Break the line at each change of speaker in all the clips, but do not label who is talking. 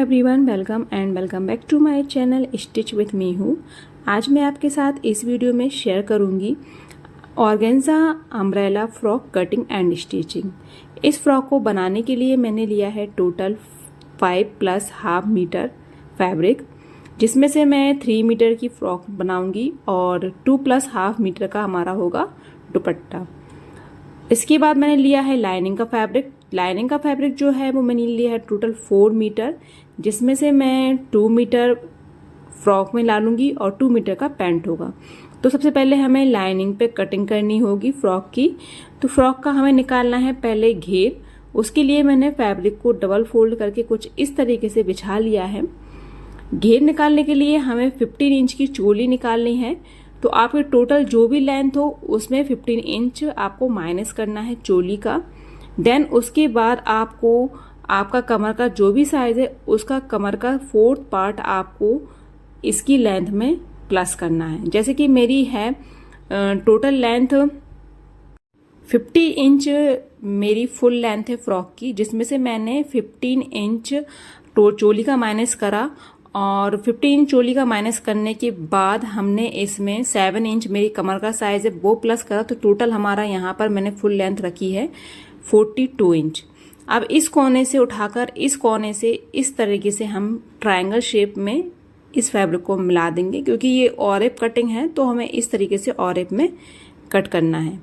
Everyone, welcome back to my channel stitch with me हूँ। आज मैं आपके साथ इस वीडियो में शेयर करूँगी organza umbrella frock cutting and stitching. इस फ्रॉक को बनाने के लिए मैंने लिया है टोटल 5 + ½ मीटर फैब्रिक, जिसमें से मैं 3 मीटर की फ्रॉक बनाऊंगी और 2 + ½ मीटर का हमारा होगा दुपट्टा। इसके बाद मैंने लिया है लाइनिंग का फैब्रिक जो है वो मैंने लिया है टोटल 4 मीटर, जिसमें से मैं 2 मीटर फ्रॉक में ला लूँगी और 2 मीटर का पैंट होगा। तो सबसे पहले हमें लाइनिंग पे कटिंग करनी होगी फ्रॉक की। तो फ्रॉक का हमें निकालना है पहले घेर। उसके लिए मैंने फैब्रिक को डबल फोल्ड करके कुछ इस तरीके से बिछा लिया है। घेर निकालने के लिए हमें 15 इंच की चोली निकालनी है। तो आपके टोटल जो भी लेंथ हो उसमें 15 इंच आपको माइनस करना है चोली का। देन उसके बाद आपको आपका कमर का जो भी साइज है उसका कमर का 4th पार्ट आपको इसकी लेंथ में प्लस करना है। जैसे कि मेरी है टोटल लेंथ 50 इंच मेरी फुल लेंथ है फ्रॉक की, जिसमें से मैंने 15 इंच चोली का माइनस करा और 15 इंच चोली का माइनस करने के बाद हमने इसमें 7 इंच मेरी कमर का साइज है वो प्लस करा। तो टोटल हमारा यहाँ पर मैंने फुल लेंथ रखी है 42 इंच। अब इस कोने से उठाकर इस कोने से इस तरीके से हम ट्रायंगल शेप में इस फैब्रिक को मिला देंगे, क्योंकि ये ऑरेप कटिंग है तो हमें इस तरीके से ऑरेप में कट करना है।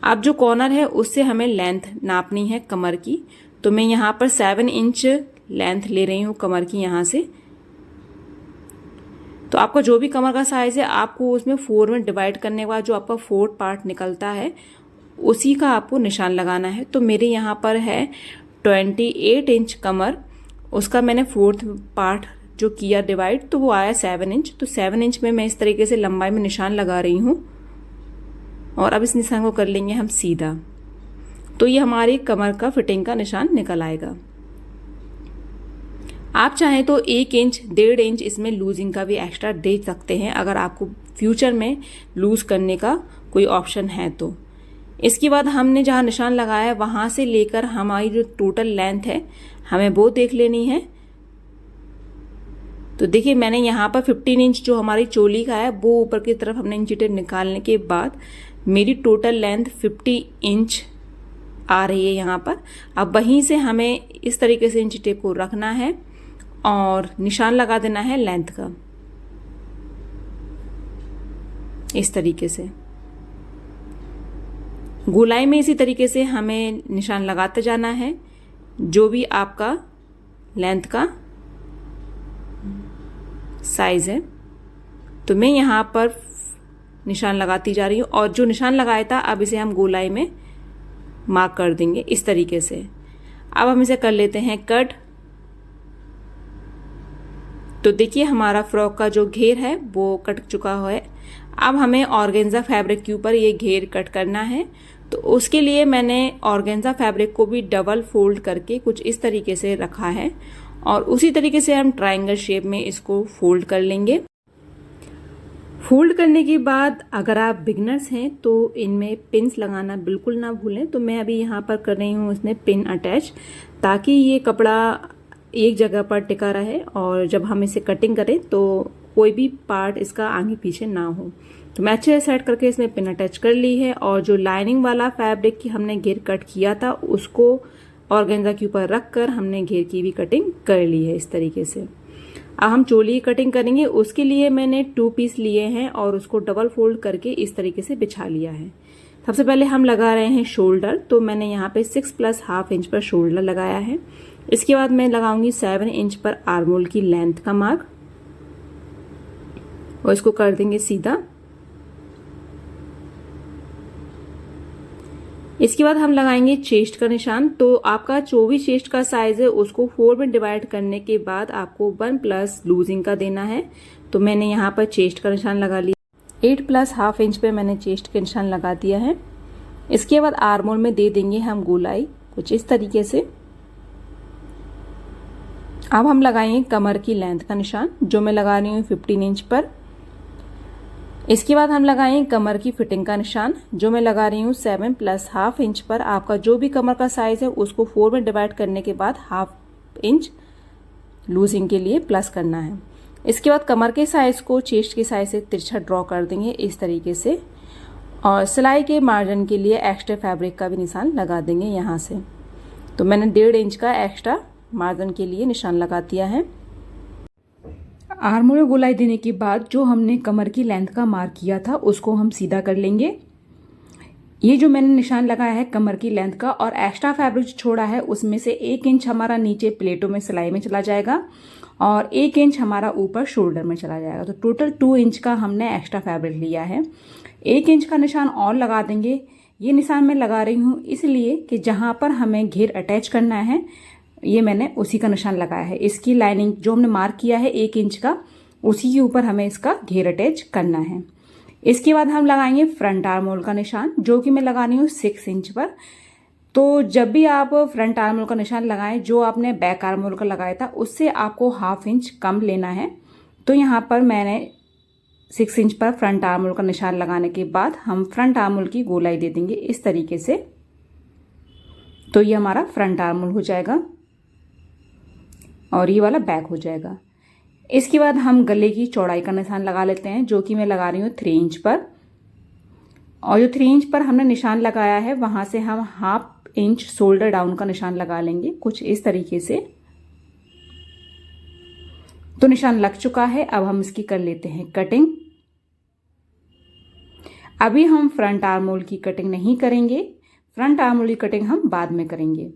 अब जो कॉर्नर है उससे हमें लेंथ नापनी है कमर की। तो मैं यहाँ पर 7 इंच लेंथ ले रही हूँ कमर की यहाँ से। तो आपका जो भी कमर का साइज है आपको उसमें 4 में डिवाइड करने के बाद जो आपका 4th पार्ट निकलता है उसी का आपको निशान लगाना है। तो मेरे यहाँ पर है 28 इंच कमर, उसका मैंने 4th पार्ट जो किया डिवाइड तो वो आया 7 इंच। तो 7 इंच में मैं इस तरीके से लंबाई में निशान लगा रही हूँ और अब इस निशान को कर लेंगे हम सीधा। तो ये हमारी कमर का फिटिंग का निशान निकल आएगा। आप चाहें तो 1 इंच 1.5 इंच इसमें लूजिंग का भी एक्स्ट्रा दे सकते हैं, अगर आपको फ्यूचर में लूज करने का कोई ऑप्शन है तो। इसके बाद हमने जहाँ निशान लगाया है वहां से लेकर हमारी जो टोटल लेंथ है हमें वो देख लेनी है। तो देखिए मैंने यहाँ पर 15 इंच जो हमारी चोली का है वो ऊपर की तरफ हमने इंची टेप निकालने के बाद मेरी टोटल लेंथ 50 इंच आ रही है यहाँ पर। अब वहीं से हमें इस तरीके से इंची टेप को रखना है और निशान लगा देना है लेंथ का इस तरीके से। गोलाई में इसी तरीके से हमें निशान लगाते जाना है जो भी आपका लेंथ का साइज है। तो मैं यहाँ पर निशान लगाती जा रही हूँ और जो निशान लगाया था अब इसे हम गोलाई में मार्क कर देंगे इस तरीके से। अब हम इसे कर लेते हैं कट। तो देखिए हमारा फ्रॉक का जो घेर है वो कट चुका है। अब हमें ऑर्गेन्जा फैब्रिक के ऊपर ये घेर कट करना है। तो उसके लिए मैंने ऑर्गेन्जा फैब्रिक को भी डबल फोल्ड करके कुछ इस तरीके से रखा है और उसी तरीके से हम ट्रायंगल शेप में इसको फोल्ड कर लेंगे। फोल्ड करने के बाद अगर आप बिगनर्स हैं तो इनमें पिन्स लगाना बिल्कुल ना भूलें। तो मैं अभी यहाँ पर कर रही हूँ इसमें पिन अटैच, ताकि ये कपड़ा एक जगह पर टिका रहे और जब हम इसे कटिंग करें तो कोई भी पार्ट इसका आगे पीछे ना हो। तो मैं अच्छे से सेट करके इसमें पिन अटैच कर ली है और जो लाइनिंग वाला फैब्रिक की हमने घेर कट किया था उसको ऑर्गेन्जा के ऊपर रखकर हमने घेर की भी कटिंग कर ली है इस तरीके से। अब हम चोली की कटिंग करेंगे। उसके लिए मैंने 2 पीस लिए हैं और उसको डबल फोल्ड करके इस तरीके से बिछा लिया है। सबसे पहले हम लगा रहे हैं शोल्डर। तो मैंने यहाँ पे 6 + ½ इंच पर शोल्डर लगाया है। इसके बाद मैं लगाऊंगी 7 इंच पर आर्मोल की लेंथ का मार्क और इसको कर देंगे सीधा। इसके बाद हम लगाएंगे चेस्ट का निशान। तो आपका जो भी चेस्ट का साइज है उसको 4 में डिवाइड करने के बाद आपको 1 प्लस लूजिंग का देना है। तो मैंने यहाँ पर चेस्ट का निशान लगा लिया। 8 + ½ इंच पे मैंने चेस्ट का निशान लगा दिया है। इसके बाद आर्मोल में दे देंगे हम गोलाई कुछ इस तरीके से। अब हम लगाएंगे कमर की लेंथ का निशान जो मैं लगा रही हूँ 15 इंच पर। इसके बाद हम लगाएंगे कमर की फिटिंग का निशान जो मैं लगा रही हूँ 7 + ½ इंच पर। आपका जो भी कमर का साइज है उसको 4 में डिवाइड करने के बाद ½ इंच लूजिंग के लिए प्लस करना है। इसके बाद कमर के साइज़ को चेस्ट के साइज़ से तिरछा ड्रॉ कर देंगे इस तरीके से, और सिलाई के मार्जिन के लिए एक्स्ट्रा फैब्रिक का भी निशान लगा देंगे यहाँ से। तो मैंने 1.5 इंच का एक्स्ट्रा मार्जिन के लिए निशान लगा दिया है। आर्म होल गोलाई देने के बाद जो हमने कमर की लेंथ का मार्क किया था उसको हम सीधा कर लेंगे। ये जो मैंने निशान लगाया है कमर की लेंथ का और एक्स्ट्रा फैब्रिक छोड़ा है उसमें से 1 इंच हमारा नीचे प्लेटों में सिलाई में चला जाएगा और 1 इंच हमारा ऊपर शोल्डर में चला जाएगा। तो टोटल 2 इंच का हमने एक्स्ट्रा फैब्रिक लिया है। 1 इंच का निशान और लगा देंगे। ये निशान मैं लगा रही हूँ इसलिए कि जहाँ पर हमें घेर अटैच करना है ये मैंने उसी का निशान लगाया है। इसकी लाइनिंग जो हमने मार्क किया है 1 इंच का, उसी के ऊपर हमें इसका घेर अटैच करना है। इसके बाद हम लगाएंगे फ्रंट आर्म होल का निशान, जो कि मैं लगा रही हूँ 6 इंच पर। तो जब भी आप फ्रंट आर्म होल का निशान लगाएं, जो आपने बैक आर्म होल का लगाया था उससे आपको 1/2 इंच कम लेना है। तो यहाँ पर मैंने 6 इंच पर फ्रंट आर्म होल का निशान लगाने के बाद हम फ्रंट आर्म होल की गोलाई दे देंगे इस तरीके से। तो ये हमारा फ्रंट आर्म होल हो जाएगा और ये वाला बैक हो जाएगा। इसके बाद हम गले की चौड़ाई का निशान लगा लेते हैं, जो कि मैं लगा रही हूँ 3 इंच पर। और जो 3 इंच पर हमने निशान लगाया है वहां से हम 1/2 इंच शोल्डर डाउन का निशान लगा लेंगे कुछ इस तरीके से। तो निशान लग चुका है। अब हम इसकी कर लेते हैं कटिंग। अभी हम फ्रंट आर्म होल की कटिंग नहीं करेंगे, फ्रंट आर्म होल की कटिंग हम बाद में करेंगे।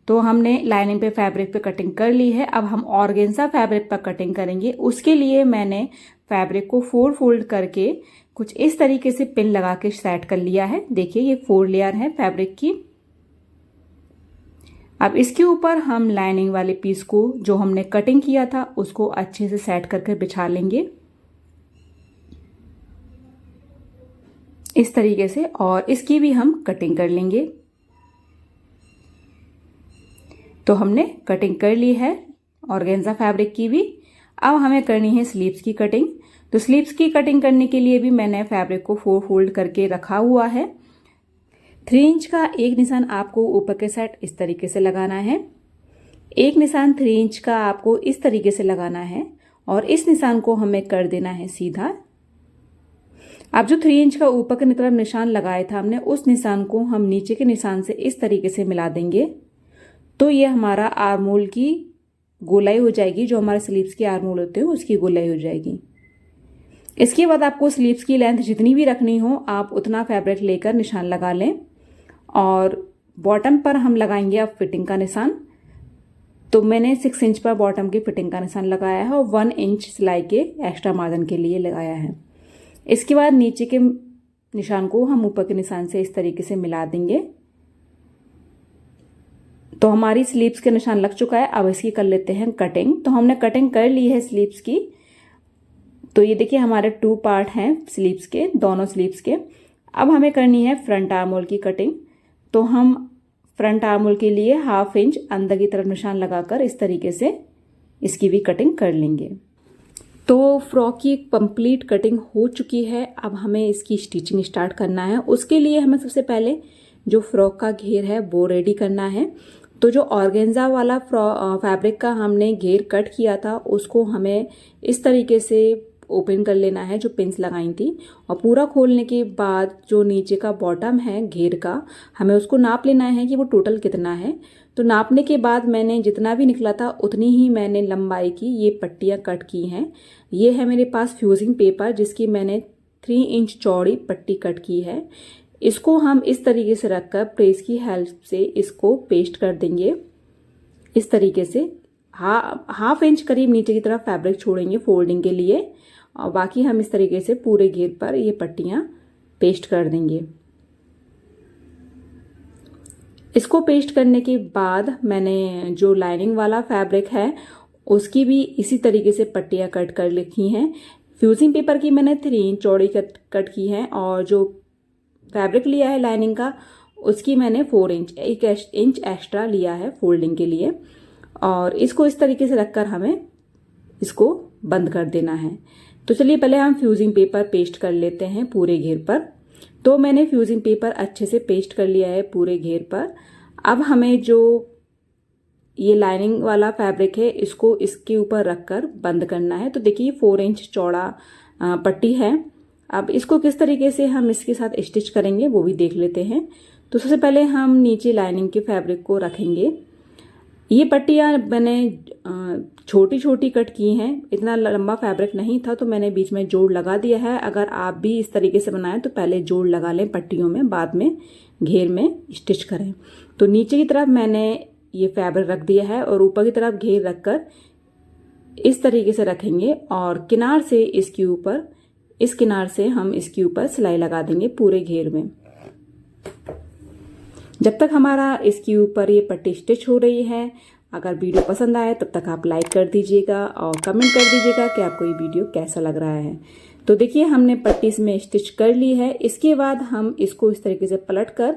तो हमने लाइनिंग पे फैब्रिक पे कटिंग कर ली है। अब हम ऑर्गेन्जा फैब्रिक पर कटिंग करेंगे। उसके लिए मैंने फैब्रिक को 4 फोल्ड करके कुछ इस तरीके से पिन लगा के सेट कर लिया है। देखिए ये 4 लेयर है फैब्रिक की। अब इसके ऊपर हम लाइनिंग वाले पीस को जो हमने कटिंग किया था उसको अच्छे से सेट करके बिछा लेंगे इस तरीके से, और इसकी भी हम कटिंग कर लेंगे। तो हमने कटिंग कर ली है ऑर्गेन्जा फैब्रिक की भी। अब हमें करनी है स्लीव्स की कटिंग। तो स्लीव्स की कटिंग करने के लिए भी मैंने फैब्रिक को 4 फोल्ड करके रखा हुआ है। 3 इंच का एक निशान आपको ऊपर के साइड इस तरीके से लगाना है, एक निशान 3 इंच का आपको इस तरीके से लगाना है और इस निशान को हमें कर देना है सीधा। अब जो 3 इंच का ऊपर की तरफ निशान लगाया था हमने, उस निशान को हम नीचे के निशान से इस तरीके से मिला देंगे। तो ये हमारा आर्म होल की गोलाई हो जाएगी, जो हमारे स्लीव्स के आर्म होल होते हैं उसकी गोलाई हो जाएगी। इसके बाद आपको स्लीव्स की लेंथ जितनी भी रखनी हो आप उतना फैब्रिक लेकर निशान लगा लें। और बॉटम पर हम लगाएंगे अब फिटिंग का निशान। तो मैंने 6 इंच पर बॉटम की फिटिंग का निशान लगाया है और 1 इंच सिलाई के एक्स्ट्रा मार्जिन के लिए लगाया है। इसके बाद नीचे के निशान को हम ऊपर के निशान से इस तरीके से मिला देंगे। तो हमारी स्लीव्स के निशान लग चुका है। अब इसकी कर लेते हैं कटिंग। तो हमने कटिंग कर ली है स्लीव्स की। तो ये देखिए हमारे 2 पार्ट हैं स्लीव्स के, दोनों स्लीव्स के। अब हमें करनी है फ्रंट आर्म होल की कटिंग। तो हम फ्रंट आर्म होल के लिए 1/2 इंच अंदर की तरफ निशान लगाकर इस तरीके से इसकी भी कटिंग कर लेंगे। तो फ्रॉक की कंप्लीट कटिंग हो चुकी है। अब हमें इसकी स्टिचिंग स्टार्ट करना है। उसके लिए हमें सबसे पहले जो फ्रॉक का घेर है वो रेडी करना है। तो जो ऑर्गेन्जा वाला फैब्रिक का हमने घेर कट किया था उसको हमें इस तरीके से ओपन कर लेना है, जो पिंस लगाई थी। और पूरा खोलने के बाद जो नीचे का बॉटम है घेर का, हमें उसको नाप लेना है कि वो टोटल कितना है। तो नापने के बाद मैंने जितना भी निकला था उतनी ही मैंने लंबाई की ये पट्टियाँ कट की हैं। ये है मेरे पास फ्यूजिंग पेपर, जिसकी मैंने 3 इंच चौड़ी पट्टी कट की है। इसको हम इस तरीके से रखकर प्रेस की हेल्प से इसको पेस्ट कर देंगे इस तरीके से। 1/2 इंच करीब नीचे की तरफ फैब्रिक छोड़ेंगे फोल्डिंग के लिए, और बाकी हम इस तरीके से पूरे घेर पर ये पट्टियां पेस्ट कर देंगे। इसको पेस्ट करने के बाद मैंने जो लाइनिंग वाला फैब्रिक है उसकी भी इसी तरीके से पट्टियां कट कर लिखी हैं। फ्यूजिंग पेपर की मैंने 3 इंच चौड़ी कट की है, और जो फैब्रिक लिया है लाइनिंग का उसकी मैंने 4 इंच, 1 इंच एक्स्ट्रा लिया है फोल्डिंग के लिए। और इसको इस तरीके से रखकर हमें इसको बंद कर देना है। तो चलिए पहले हम फ्यूजिंग पेपर पेस्ट कर लेते हैं पूरे घेर पर। तो मैंने फ्यूजिंग पेपर अच्छे से पेस्ट कर लिया है पूरे घेर पर। अब हमें जो ये लाइनिंग वाला फैब्रिक है, इसको इसके ऊपर रखकर बंद करना है। तो देखिए 4 इंच चौड़ा पट्टी है। अब इसको किस तरीके से हम इसके साथ स्टिच करेंगे वो भी देख लेते हैं। तो सबसे पहले हम नीचे लाइनिंग के फैब्रिक को रखेंगे। ये पट्टियाँ मैंने छोटी छोटी कट की हैं, इतना लंबा फैब्रिक नहीं था तो मैंने बीच में जोड़ लगा दिया है। अगर आप भी इस तरीके से बनाएं तो पहले जोड़ लगा लें पट्टियों में, बाद में घेर में स्टिच करें। तो नीचे की तरफ मैंने ये फैब्रिक रख दिया है और ऊपर की तरफ घेर रखकर इस तरीके से रखेंगे और किनार से इसके ऊपर, इस किनार से हम इसके ऊपर सिलाई लगा देंगे पूरे घेर में। जब तक हमारा इसके ऊपर ये पट्टी स्टिच हो रही है, अगर वीडियो पसंद आए तब तक आप लाइक कर दीजिएगा और कमेंट कर दीजिएगा कि आपको ये वीडियो कैसा लग रहा है। तो देखिए हमने पट्टी इसमें स्टिच कर ली है। इसके बाद हम इसको इस तरीके से पलट कर,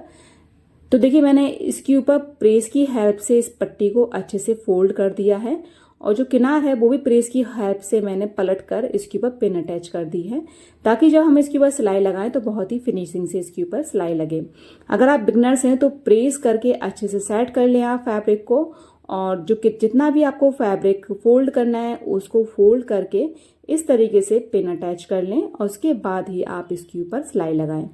तो देखिए मैंने इसके ऊपर प्रेस की हेल्प से इस पट्टी को अच्छे से फोल्ड कर दिया है और जो किनार है वो भी प्रेस की हेल्प से मैंने पलट कर इसके ऊपर पिन अटैच कर दी है, ताकि जब हम इसके ऊपर सिलाई लगाएं तो बहुत ही फिनिशिंग से इसके ऊपर सिलाई लगे। अगर आप बिगनर्स हैं तो प्रेस करके अच्छे से सेट कर लें आप फैब्रिक को, और जो जितना भी आपको फैब्रिक फोल्ड करना है उसको फोल्ड करके इस तरीके से पिन अटैच कर लें और उसके बाद ही आप इसके ऊपर सिलाई लगाएं।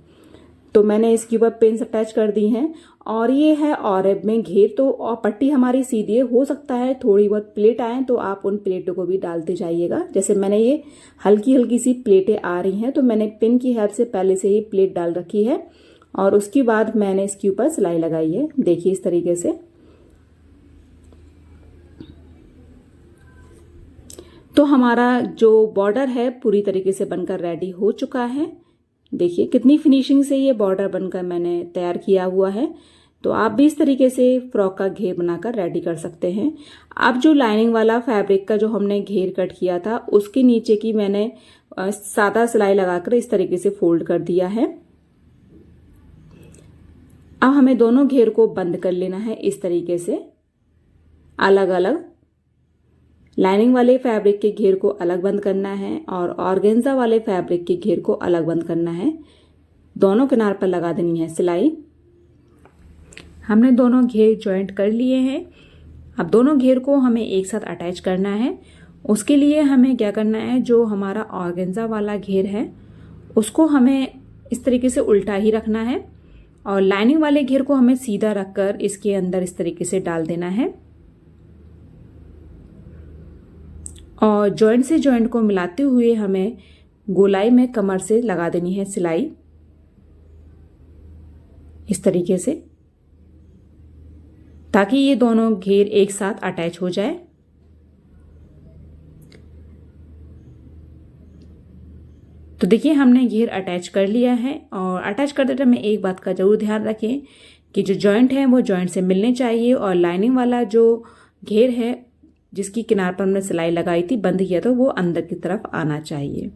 तो मैंने इसके ऊपर पिन्स अटैच कर दी हैं और ये है ऑरेब में घेर। तो और पट्टी हमारी सीधी हो सकता है थोड़ी बहुत प्लेट आए तो आप उन प्लेटों को भी डालते जाइएगा। जैसे मैंने ये हल्की हल्की सी प्लेटें आ रही हैं तो मैंने पिन की हेल्प से पहले से ही प्लेट डाल रखी है और उसके बाद मैंने इसके ऊपर सिलाई लगाई है। देखिए इस तरीके से। तो हमारा जो बॉर्डर है पूरी तरीके से बनकर रेडी हो चुका है। देखिए कितनी फिनिशिंग से ये बॉर्डर बनकर मैंने तैयार किया हुआ है। तो आप भी इस तरीके से फ्रॉक का घेर बनाकर रेडी कर सकते हैं। अब जो लाइनिंग वाला फैब्रिक का जो हमने घेर कट किया था उसके नीचे की मैंने सादा सिलाई लगाकर इस तरीके से फोल्ड कर दिया है। अब हमें दोनों घेर को बंद कर लेना है इस तरीके से अलग अलग। लाइनिंग वाले फैब्रिक के घेर को अलग बंद करना है और ऑर्गेन्जा वाले फैब्रिक के घेर को अलग बंद करना है। दोनों किनार पर लगा देनी है सिलाई। हमने दोनों घेर ज्वाइंट कर लिए हैं। अब दोनों घेर को हमें एक साथ अटैच करना है। उसके लिए हमें क्या करना है, जो हमारा ऑर्गेन्जा वाला घेर है उसको हमें इस तरीके से उल्टा ही रखना है और लाइनिंग वाले घेर को हमें सीधा रखकर इसके अंदर इस तरीके से डाल देना है और जॉइंट से जॉइंट को मिलाते हुए हमें गोलाई में कमर से लगा देनी है सिलाई इस तरीके से, ताकि ये दोनों घेर एक साथ अटैच हो जाए। तो देखिए हमने घेर अटैच कर लिया है और अटैच करते टाइम में एक बात का जरूर ध्यान रखें कि जो जॉइंट है वो जॉइंट से मिलने चाहिए और लाइनिंग वाला जो घेर है जिसकी किनार पर हमने सिलाई लगाई थी, बंद किया था, वो अंदर की तरफ आना चाहिए।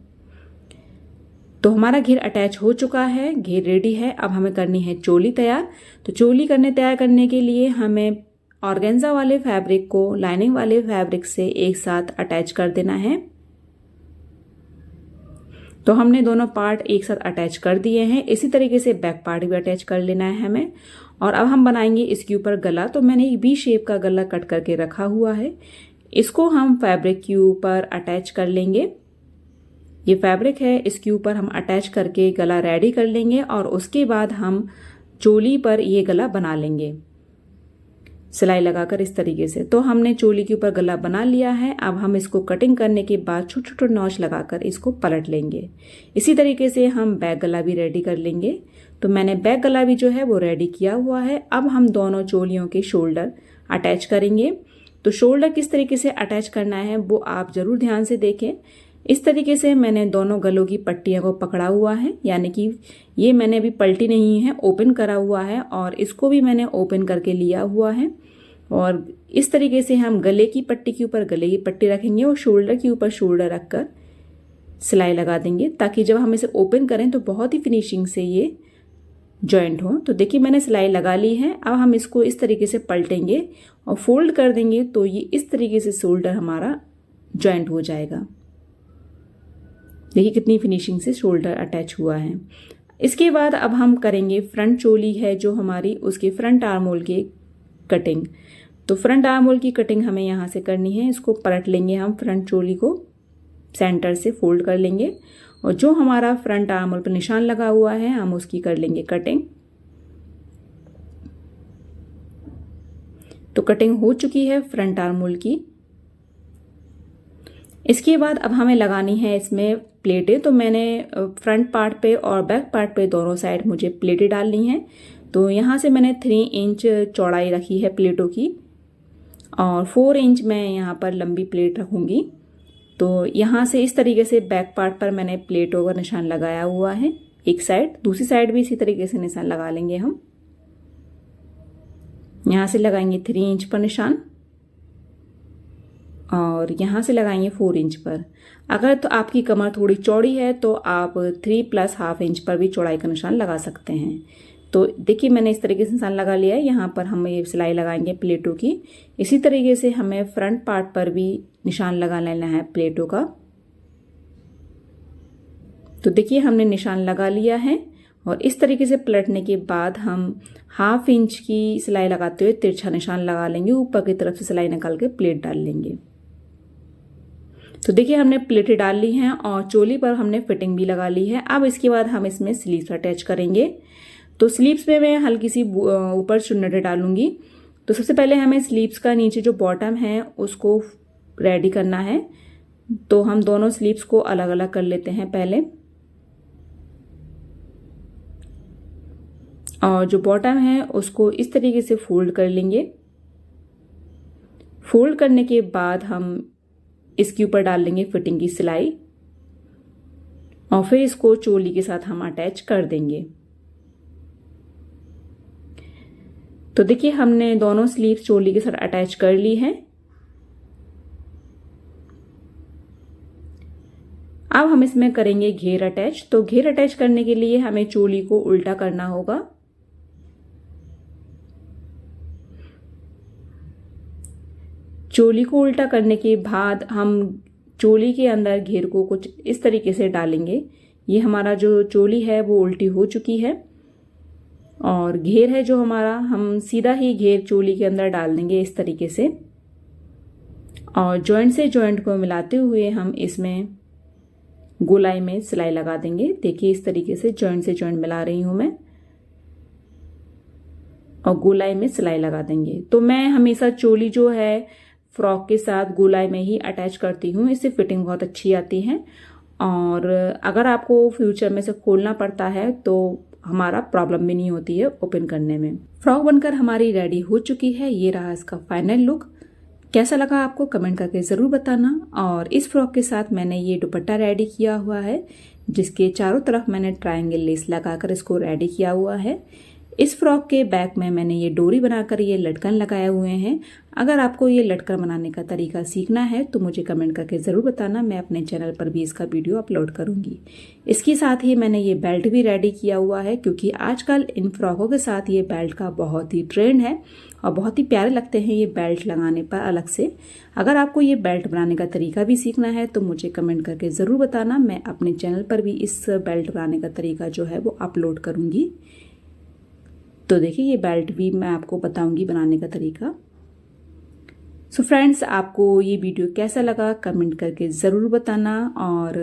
तो हमारा घेर अटैच हो चुका है, घेर रेडी है। अब हमें करनी है चोली तैयार। तो चोली तैयार करने के लिए हमें ऑर्गेन्जा वाले फैब्रिक को लाइनिंग वाले फैब्रिक से एक साथ अटैच कर देना है। तो हमने दोनों पार्ट एक साथ अटैच कर दिए हैं। इसी तरीके से बैक पार्ट भी अटैच कर लेना है हमें। और अब हम बनाएंगे इसके ऊपर गला। तो मैंने एक वी शेप का गला कट करके रखा हुआ है, इसको हम फैब्रिक के ऊपर अटैच कर लेंगे। ये फैब्रिक है, इसके ऊपर हम अटैच करके गला रेडी कर लेंगे और उसके बाद हम चोली पर ये गला बना लेंगे सिलाई लगाकर इस तरीके से। तो हमने चोली के ऊपर गला बना लिया है। अब हम इसको कटिंग करने के बाद छोटे छोटे नॉच लगाकर इसको पलट लेंगे। इसी तरीके से हम बैक गला भी रेडी कर लेंगे। तो मैंने बैक गला भी जो है वो रेडी किया हुआ है। अब हम दोनों चोलियों के शोल्डर अटैच करेंगे। तो शोल्डर किस तरीके से अटैच करना है वो आप जरूर ध्यान से देखें। इस तरीके से मैंने दोनों गलों की पट्टियों को पकड़ा हुआ है, यानी कि ये मैंने अभी पलटी नहीं है, ओपन करा हुआ है और इसको भी मैंने ओपन करके लिया हुआ है। और इस तरीके से हम गले की पट्टी के ऊपर गले की पट्टी रखेंगे और शोल्डर के ऊपर शोल्डर रखकर सिलाई लगा देंगे, ताकि जब हम इसे ओपन करें तो बहुत ही फिनिशिंग से ये जॉइंट हो। तो देखिए मैंने सिलाई लगा ली है। अब हम इसको इस तरीके से पलटेंगे और फोल्ड कर देंगे तो ये इस तरीके से शोल्डर हमारा जॉइंट हो जाएगा। देखिए कितनी फिनिशिंग से शोल्डर अटैच हुआ है। इसके बाद अब हम करेंगे फ्रंट चोली है जो हमारी, उसके फ्रंट आर्म होल की कटिंग। तो फ्रंट आर्म होल की कटिंग हमें यहाँ से करनी है। इसको पलट लेंगे हम, फ्रंट चोली को सेंटर से फोल्ड कर लेंगे और जो हमारा फ्रंट आर्म होल पर निशान लगा हुआ है हम उसकी कर लेंगे कटिंग। तो कटिंग हो चुकी है फ्रंट आर्म होल की। इसके बाद अब हमें लगानी है इसमें प्लेटें। तो मैंने फ्रंट पार्ट पे और बैक पार्ट पे दोनों साइड मुझे प्लेटें डालनी हैं। तो यहाँ से मैंने 3 इंच चौड़ाई रखी है प्लेटों की और 4 इंच मैं यहाँ पर लंबी प्लेट रखूँगी। तो यहाँ से इस तरीके से बैक पार्ट पर मैंने प्लेटों का निशान लगाया हुआ है एक साइड, दूसरी साइड भी इसी तरीके से निशान लगा लेंगे हम। यहाँ से लगाएंगे 3 इंच पर निशान और यहाँ से लगाएंगे 4 इंच पर। अगर तो आपकी कमर थोड़ी चौड़ी है तो आप 3 + ½ इंच पर भी चौड़ाई का निशान लगा सकते हैं। तो देखिए मैंने इस तरीके से निशान लगा लिया है। यहाँ पर हम ये सिलाई लगाएंगे प्लेटों की। इसी तरीके से हमें फ्रंट पार्ट पर भी निशान लगा लेना है प्लेटों का। तो देखिए हमने निशान लगा लिया है और इस तरीके से पलटने के बाद हम ½ इंच की सिलाई लगाते हुए तिरछा निशान लगा लेंगे। ऊपर की तरफ से सिलाई निकाल के प्लेट डाल लेंगे। तो देखिए हमने प्लेटें डाल ली हैं और चोली पर हमने फिटिंग भी लगा ली है। अब इसके बाद हम इसमें स्लीव्स अटैच करेंगे। तो स्लीव्स में मैं हल्की सी ऊपर चुन्नटें डालूंगी। तो सबसे पहले हमें स्लीव्स का नीचे जो बॉटम है उसको रेडी करना है। तो हम दोनों स्लीव्स को अलग अलग कर लेते हैं पहले और जो बॉटम है उसको इस तरीके से फोल्ड कर लेंगे। फोल्ड करने के बाद हम इसके ऊपर डाल लेंगे फिटिंग की सिलाई और फिर इसको चोली के साथ हम अटैच कर देंगे। तो देखिए हमने दोनों स्लीव चोली के साथ अटैच कर ली है। अब हम इसमें करेंगे घेर अटैच। तो घेर अटैच करने के लिए हमें चोली को उल्टा करना होगा। चोली को उल्टा करने के बाद हम चोली के अंदर घेर को कुछ इस तरीके से डालेंगे। ये हमारा जो चोली है वो उल्टी हो चुकी है और घेर है जो हमारा, हम सीधा ही घेर चोली के अंदर डाल देंगे इस तरीके से और जॉइंट से जॉइंट को मिलाते हुए हम इसमें गोलाई में सिलाई लगा देंगे। देखिए इस तरीके से जॉइंट से जॉइंट मिला रही हूं मैं और गोलाई में सिलाई लगा देंगे। तो मैं हमेशा चोली जो है फ्रॉक के साथ गोलाई में ही अटैच करती हूँ। इससे फिटिंग बहुत अच्छी आती है और अगर आपको फ्यूचर में से खोलना पड़ता है तो हमारा प्रॉब्लम भी नहीं होती है ओपन करने में। फ्रॉक बनकर हमारी रेडी हो चुकी है। ये रहा इसका फाइनल लुक। कैसा लगा आपको कमेंट करके ज़रूर बताना। और इस फ्रॉक के साथ मैंने ये दुपट्टा रेडी किया हुआ है जिसके चारों तरफ मैंने ट्रायंगल लेस लगाकर इसको रेडी किया हुआ है। इस फ्रॉक के बैक में मैंने ये डोरी बनाकर ये लटकन लगाए हुए हैं। अगर आपको ये लटकन बनाने का तरीका सीखना है तो मुझे कमेंट करके ज़रूर बताना। मैं अपने चैनल पर भी इसका वीडियो अपलोड करूंगी। इसके साथ ही मैंने ये बेल्ट भी रेडी किया हुआ है क्योंकि आजकल इन फ्रॉकों के साथ ये बेल्ट का बहुत ही ट्रेंड है और बहुत ही प्यारे लगते हैं ये बेल्ट लगाने पर अलग से। अगर आपको ये बेल्ट बनाने का तरीका भी सीखना है तो मुझे कमेंट करके ज़रूर बताना। मैं अपने चैनल पर भी इस बेल्ट बनाने का तरीका जो है वो अपलोड करूँगी। तो देखिए ये बेल्ट भी मैं आपको बताऊंगी बनाने का तरीका। सो फ्रेंड्स, आपको ये वीडियो कैसा लगा कमेंट करके ज़रूर बताना और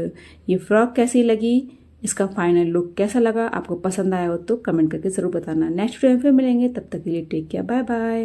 ये फ्रॉक कैसी लगी, इसका फाइनल लुक कैसा लगा, आपको पसंद आया हो तो कमेंट करके ज़रूर बताना। नेक्स्ट वीडियो में फिर मिलेंगे, तब तक के लिए टेक केयर, बाय बाय।